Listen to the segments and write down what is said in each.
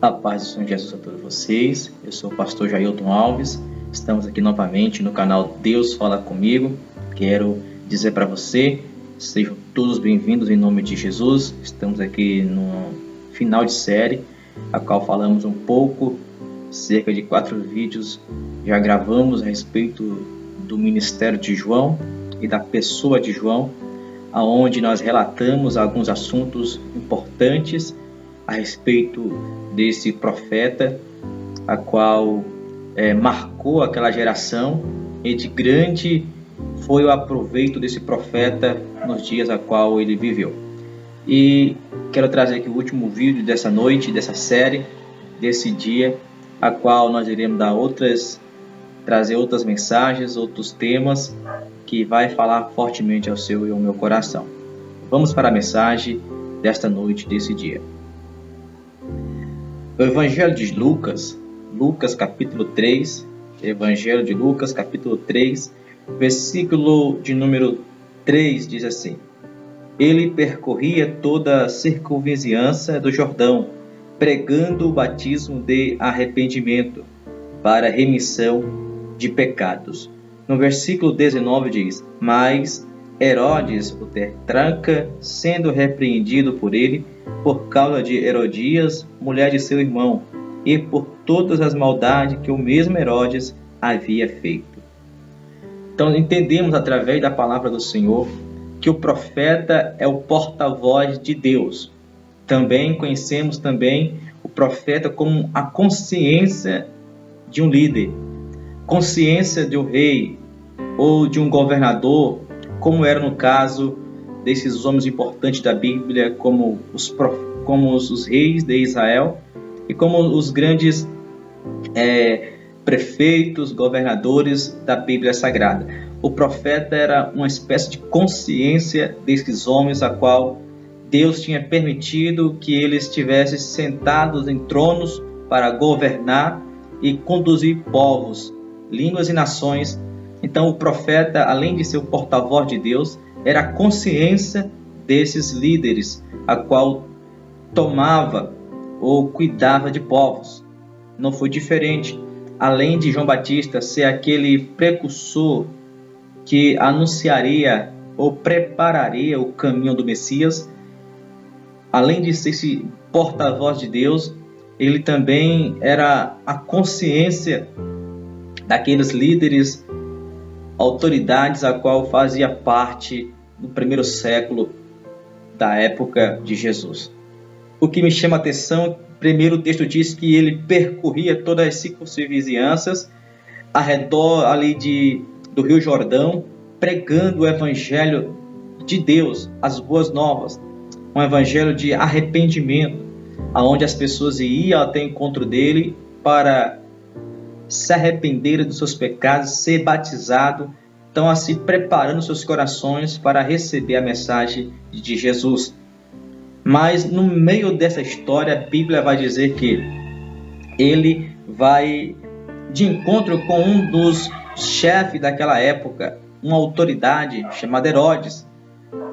A paz do Senhor Jesus a todos vocês. Eu sou o pastor Jailton Alves. Estamos aqui novamente no canal Deus Fala Comigo. Quero dizer para você, sejam todos bem-vindos em nome de Jesus. Estamos aqui no final de série, a qual falamos um pouco, cerca de 4 vídeos já gravamos a respeito do ministério de João e da pessoa de João, aonde nós relatamos alguns assuntos importantes a respeito desse profeta, a qual marcou aquela geração, e de grande foi o aproveito desse profeta nos dias a qual ele viveu. E quero trazer aqui o último vídeo dessa noite, dessa série, desse dia, a qual nós iremos trazer outras mensagens, outros temas, que vai falar fortemente ao seu e ao meu coração. Vamos para a mensagem desta noite, desse dia. O Evangelho de Lucas, capítulo 3, Evangelho de Lucas, capítulo 3, versículo de número 3, diz assim: Ele percorria toda a circunvizinhança do Jordão, pregando o batismo de arrependimento para remissão de pecados. No versículo 19 diz: Mas Herodes, o tetrarca, sendo repreendido por ele, por causa de Herodias, mulher de seu irmão, e por todas as maldades que o mesmo Herodes havia feito. Então entendemos através da palavra do Senhor que o profeta é o porta-voz de Deus. Também conhecemos o profeta como a consciência de um líder, consciência de um rei ou de um governador, como era no caso desses homens importantes da Bíblia, como os reis de Israel e como os grandes prefeitos, governadores da Bíblia Sagrada. O profeta era uma espécie de consciência desses homens, a qual Deus tinha permitido que eles estivessem sentados em tronos para governar e conduzir povos, línguas e nações. Então o profeta, além de ser o porta-voz de Deus, era a consciência desses líderes, a qual tomava ou cuidava de povos. Não foi diferente. Além de João Batista ser aquele precursor que anunciaria ou prepararia o caminho do Messias, além de ser esse porta-voz de Deus, ele também era a consciência daqueles líderes, autoridades a qual fazia parte do primeiro século da época de Jesus. O que me chama a atenção, primeiro o texto diz que ele percorria todas as circunvizinhanças ao redor ali do Rio Jordão, pregando o evangelho de Deus, as boas novas, um evangelho de arrependimento, aonde as pessoas iam até o encontro dele para se arrependerem dos seus pecados, ser batizado, estão assim preparando seus corações para receber a mensagem de Jesus. Mas no meio dessa história, a Bíblia vai dizer que ele vai de encontro com um dos chefes daquela época, uma autoridade chamada Herodes,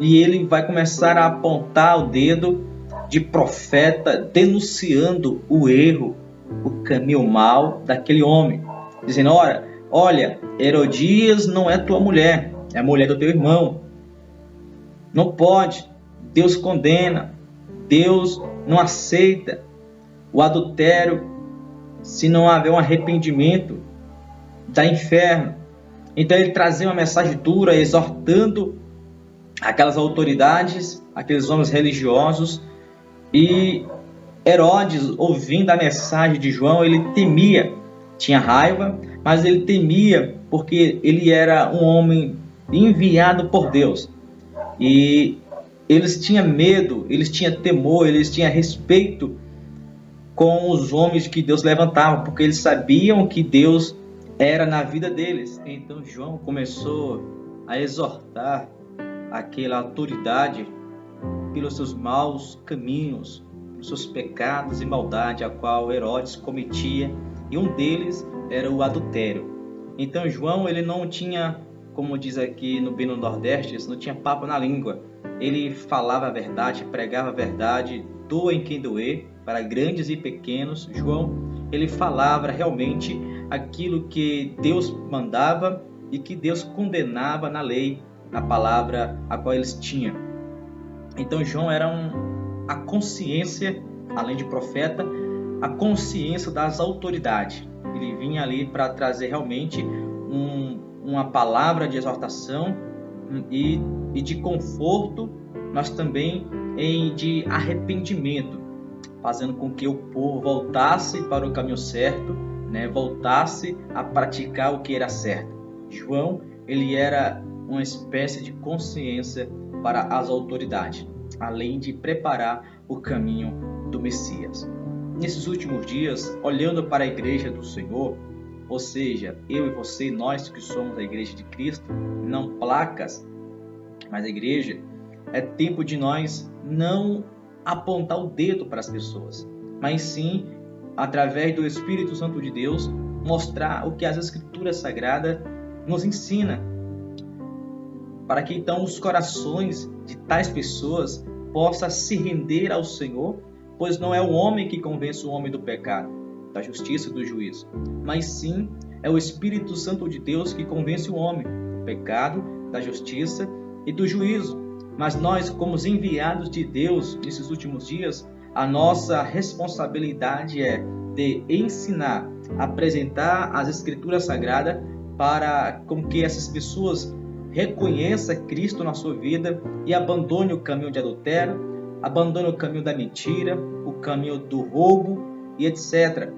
e ele vai começar a apontar o dedo de profeta, denunciando o erro, o caminho mau daquele homem, dizendo: olha, Herodias não é tua mulher, é a mulher do teu irmão. Não pode, Deus condena, Deus não aceita o adultério. Se não houver um arrependimento, dá inferno. Então ele trazia uma mensagem dura, exortando aquelas autoridades, aqueles homens religiosos. E Herodes, ouvindo a mensagem de João, ele temia, tinha raiva, mas ele temia porque ele era um homem enviado por Deus. E eles tinham medo, eles tinham temor, eles tinham respeito com os homens que Deus levantava, porque eles sabiam que Deus era na vida deles. Então João começou a exortar aquela autoridade pelos seus maus caminhos, pelos seus pecados e maldade a qual Herodes cometia, e um deles era o adultério. Então João, ele não tinha, como diz aqui bem no Nordeste, não tinha papo na língua. Ele falava a verdade, pregava a verdade, doa em quem doer, para grandes e pequenos. João, ele falava realmente aquilo que Deus mandava e que Deus condenava na lei, na palavra a qual eles tinham. Então João era a consciência, além de profeta, a consciência das autoridades. Ele vinha ali para trazer realmente uma palavra de exortação e de conforto, mas também de arrependimento, fazendo com que o povo voltasse para o caminho certo, voltasse a praticar o que era certo. João, ele era uma espécie de consciência para as autoridades, além de preparar o caminho do Messias. Nesses últimos dias, olhando para a igreja do Senhor, ou seja, eu e você, nós que somos a igreja de Cristo, não placas, mas a igreja, é tempo de nós não apontar o dedo para as pessoas, mas sim, através do Espírito Santo de Deus, mostrar o que as Escrituras Sagradas nos ensinam, para que então os corações de tais pessoas possam se render ao Senhor, pois não é o homem que convence o homem do pecado, da justiça e do juízo, mas sim é o Espírito Santo de Deus que convence o homem do pecado, da justiça e do juízo. Mas nós, como os enviados de Deus nesses últimos dias, a nossa responsabilidade é de ensinar, apresentar as Escrituras Sagradas para com que essas pessoas reconheçam Cristo na sua vida e abandone o caminho de adultério, abandone o caminho da mentira, o caminho do roubo e etc.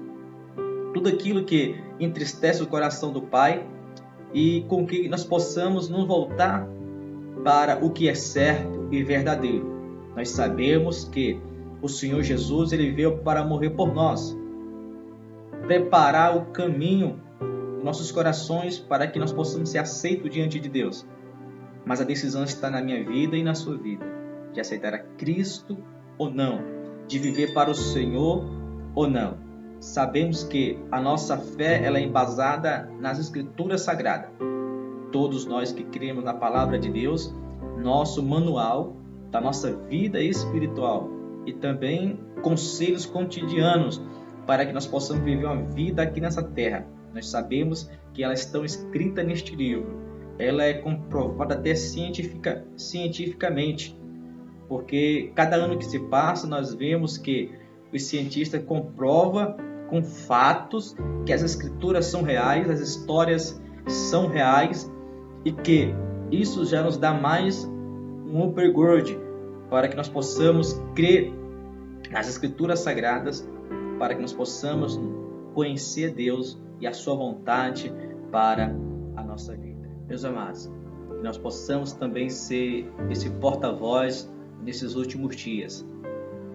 Tudo aquilo que entristece o coração do Pai, e com que nós possamos nos voltar para o que é certo e verdadeiro. Nós sabemos que o Senhor Jesus, ele veio para morrer por nós, preparar o caminho dos nossos corações para que nós possamos ser aceitos diante de Deus. Mas a decisão está na minha vida e na sua vida, de aceitar a Cristo ou não, de viver para o Senhor ou não. Sabemos que a nossa fé, ela é embasada nas Escrituras Sagradas. Todos nós que cremos na palavra de Deus, nosso manual da nossa vida espiritual e também conselhos cotidianos para que nós possamos viver uma vida aqui nessa terra. Nós sabemos que elas estão escritas neste livro. Ela é comprovada até cientificamente, porque cada ano que se passa nós vemos que os cientistas comprovam com fatos que as escrituras são reais, as histórias são reais, e que isso já nos dá mais um upgrade para que nós possamos crer nas Escrituras Sagradas, para que nós possamos conhecer Deus e a sua vontade para a nossa vida. Meus amados, que nós possamos também ser esse porta-voz nesses últimos dias.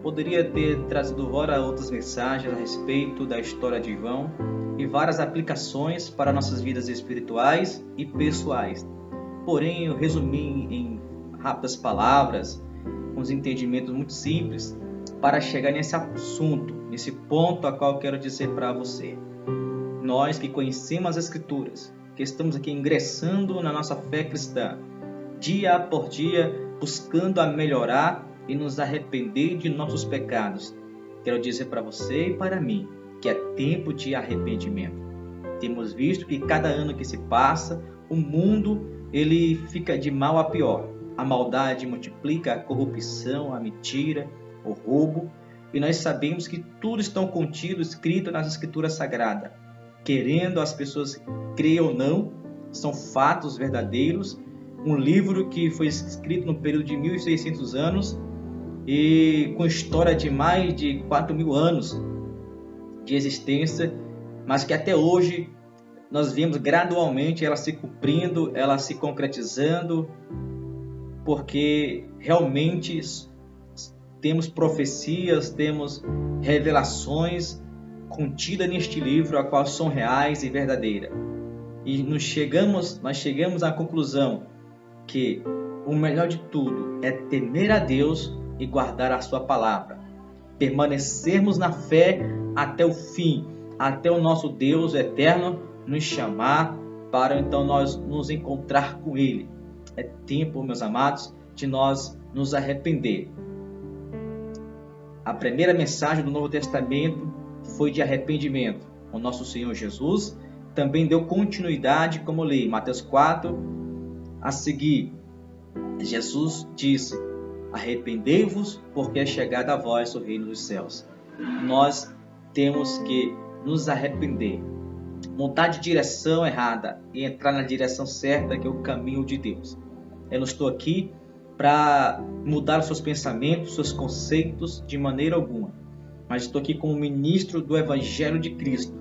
Poderia ter trazido fora outras mensagens a respeito da história de João e várias aplicações para nossas vidas espirituais e pessoais. Porém, eu resumi em rápidas palavras, com os entendimentos muito simples, para chegar nesse assunto, nesse ponto a qual eu quero dizer para você. Nós que conhecemos as Escrituras, que estamos aqui ingressando na nossa fé cristã, dia por dia, buscando a melhorar e nos arrepender de nossos pecados. Quero dizer para você e para mim que é tempo de arrependimento. Temos visto que cada ano que se passa, o mundo ele fica de mal a pior. A maldade multiplica, a corrupção, a mentira, o roubo. E nós sabemos que tudo está contido, escrito nas Escrituras Sagradas. Querendo as pessoas creiam ou não, são fatos verdadeiros. Um livro que foi escrito no período de 1600 anos e com história de mais de 4.000 anos de existência, mas que até hoje nós vemos gradualmente ela se cumprindo, ela se concretizando, porque realmente temos profecias, temos revelações contidas neste livro, a qual são reais e verdadeiras. E nós chegamos à conclusão que o melhor de tudo é temer a Deus e guardar a sua palavra. Permanecermos na fé até o fim, até o nosso Deus eterno nos chamar para então nós nos encontrar com Ele. É tempo, meus amados, de nós nos arrepender. A primeira mensagem do Novo Testamento foi de arrependimento. O nosso Senhor Jesus também deu continuidade, como eu li, Mateus 4, a seguir. Jesus disse: arrependei-vos, porque é chegada a vós o reino dos céus. Nós temos que nos arrepender, mudar de direção errada e entrar na direção certa, que é o caminho de Deus. Eu não estou aqui para mudar os seus pensamentos, seus conceitos de maneira alguma, mas estou aqui como ministro do Evangelho de Cristo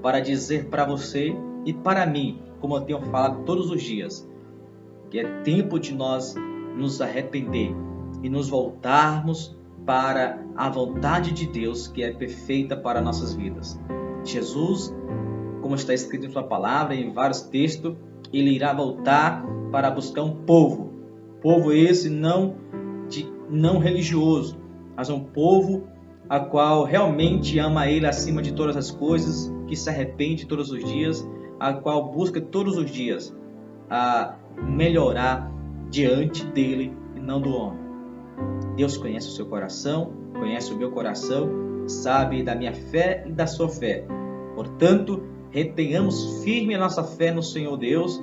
para dizer para você e para mim, como eu tenho falado todos os dias, que é tempo de nós nos arrepender e nos voltarmos para a vontade de Deus, que é perfeita para nossas vidas. Jesus, como está escrito em sua palavra, em vários textos, ele irá voltar para buscar um povo esse não religioso, mas um povo a qual realmente ama ele acima de todas as coisas, que se arrepende todos os dias, a qual busca todos os dias a melhorar diante dele e não do homem. Deus conhece o seu coração, conhece o meu coração, sabe da minha fé e da sua fé. Portanto, retenhamos firme a nossa fé no Senhor Deus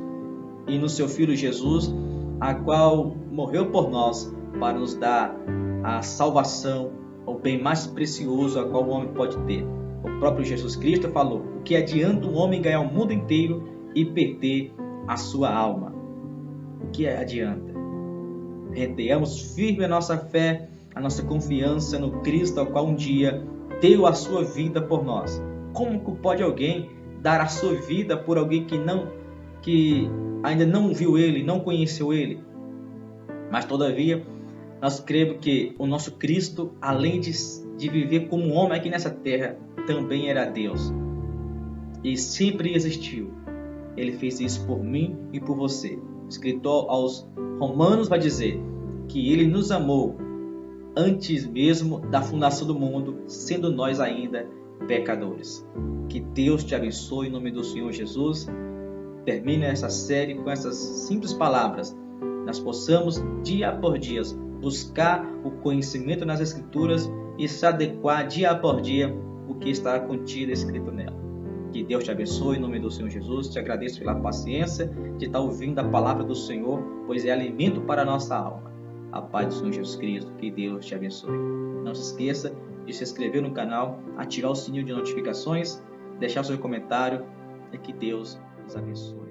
e no seu Filho Jesus, a qual morreu por nós para nos dar a salvação, o bem mais precioso a qual o homem pode ter. O próprio Jesus Cristo falou: o que adianta um homem ganhar o mundo inteiro e perder a sua alma? O que adianta? Retenhamos firme a nossa fé, a nossa confiança no Cristo, ao qual um dia deu a sua vida por nós. Como pode alguém dar a sua vida por alguém que ainda não viu ele, não conheceu ele? Mas todavia, nós cremos que o nosso Cristo, além de viver como um homem aqui nessa terra, também era Deus. E sempre existiu. Ele fez isso por mim e por você. O escritor aos Romanos vai dizer que ele nos amou antes mesmo da fundação do mundo, sendo nós ainda pecadores. Que Deus te abençoe em nome do Senhor Jesus. Termina essa série com essas simples palavras. Nós possamos, dia por dia, buscar o conhecimento nas Escrituras e se adequar dia por dia o que está contido escrito nela. Que Deus te abençoe em nome do Senhor Jesus. Te agradeço pela paciência de estar ouvindo a palavra do Senhor, pois é alimento para a nossa alma. A paz do Senhor Jesus Cristo. Que Deus te abençoe. Não se esqueça de se inscrever no canal, ativar o sininho de notificações, deixar seu comentário e que Deus nos abençoe.